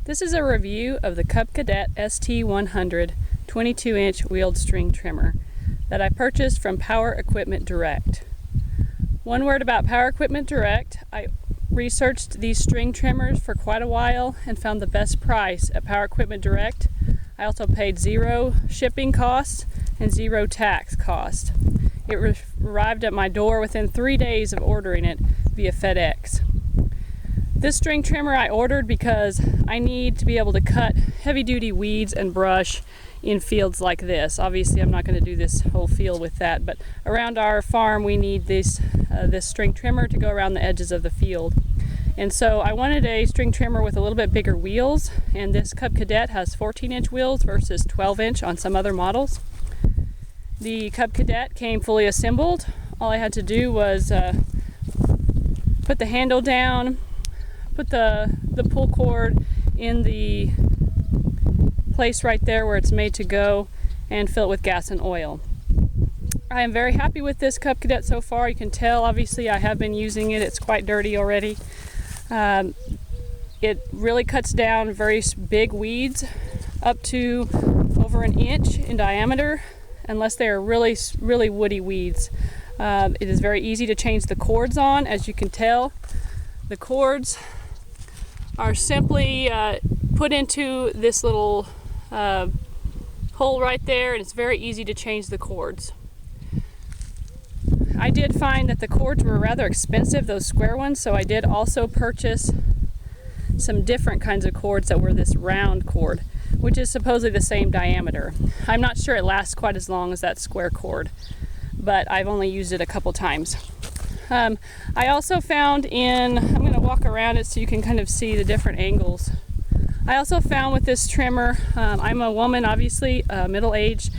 This is a review of the Cub Cadet ST100 22-inch wheeled string trimmer that I purchased from Power Equipment Direct. One word about Power Equipment Direct: I researched these string trimmers for quite a while and found the best price at Power Equipment Direct. I also paid zero shipping costs and zero tax cost. It arrived at my door within 3 days of ordering it via FedEx. This string trimmer I ordered because I need to be able to cut heavy-duty weeds and brush in fields like this. Obviously, I'm not going to do this whole field with that, but around our farm we need this string trimmer to go around the edges of the field. And so I wanted a string trimmer with a little bit bigger wheels, and this Cub Cadet has 14-inch wheels versus 12-inch on some other models. The Cub Cadet came fully assembled. All I had to do was put the handle down, put the pull cord in the place right there where it's made to go, and fill it with gas and oil. I am very happy with this Cub Cadet so far. You can tell, obviously, I have been using it. It's quite dirty already. It really cuts down very big weeds up to over an inch in diameter, unless they are really woody weeds. It is very easy to change the cords on. As you can tell, the cords are simply put into this little hole right there, and it's very easy to change the cords. I did find that the cords were rather expensive, those square ones, so I did also purchase some different kinds of cords that were this round cord, which is supposedly the same diameter. I'm not sure it lasts quite as long as that square cord, but I've only used it a couple times. I also found I'm going to walk around it so you can kind of see the different angles. I also found with this trimmer, I'm a woman, obviously, middle-aged,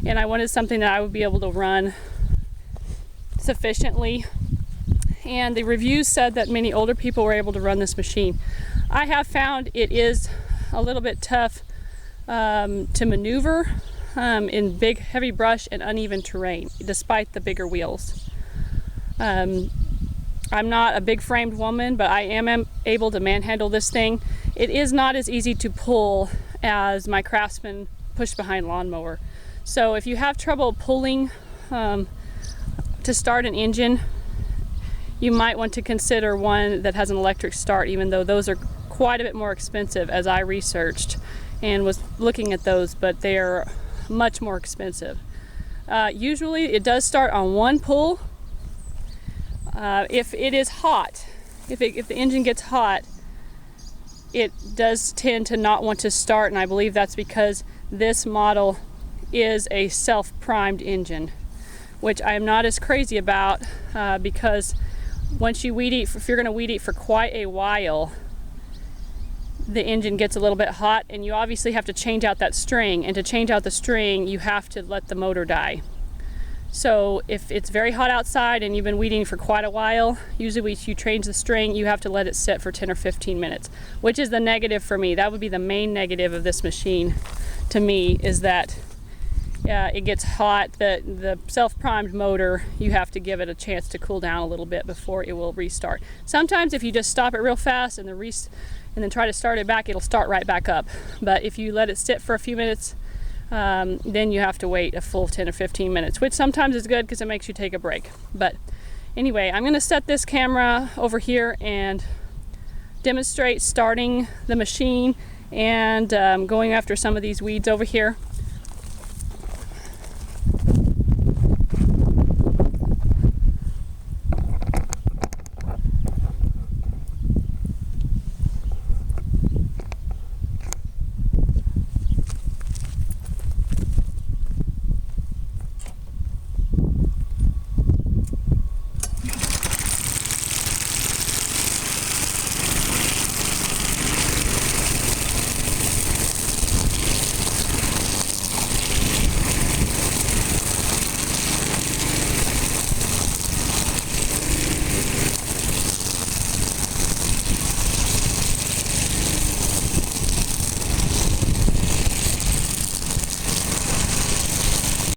and I wanted something that I would be able to run sufficiently. And the reviews said that many older people were able to run this machine. I have found it is a little bit tough to maneuver in big, heavy brush and uneven terrain, despite the bigger wheels. I'm not a big framed woman, but I am able to manhandle this thing. It is not as easy to pull as my Craftsman push-behind lawnmower. So if you have trouble pulling to start an engine, you might want to consider one that has an electric start, even though those are quite a bit more expensive, as I researched and was looking at those, but they are much more expensive. Usually it does start on one pull. If it is hot, if the engine gets hot, it does tend to not want to start, and I believe that's because this model is a self-primed engine, which I am not as crazy about, because once you weed eat, if you're going to weed eat for quite a while, the engine gets a little bit hot, and you obviously have to change out that string, and to change out the string you have to let the motor die. So if it's very hot outside and you've been weeding for quite a while, usually if you change the string, you have to let it sit for 10 or 15 minutes, which is the negative for me. That would be the main negative of this machine to me, is that it gets hot. The self-primed motor, you have to give it a chance to cool down a little bit before it will restart. Sometimes if you just stop it real fast and then try to start it back, it'll start right back up. But if you let it sit for a few minutes, then you have to wait a full 10 or 15 minutes, which sometimes is good because it makes you take a break. But anyway, I'm going to set this camera over here and demonstrate starting the machine and going after some of these weeds over here.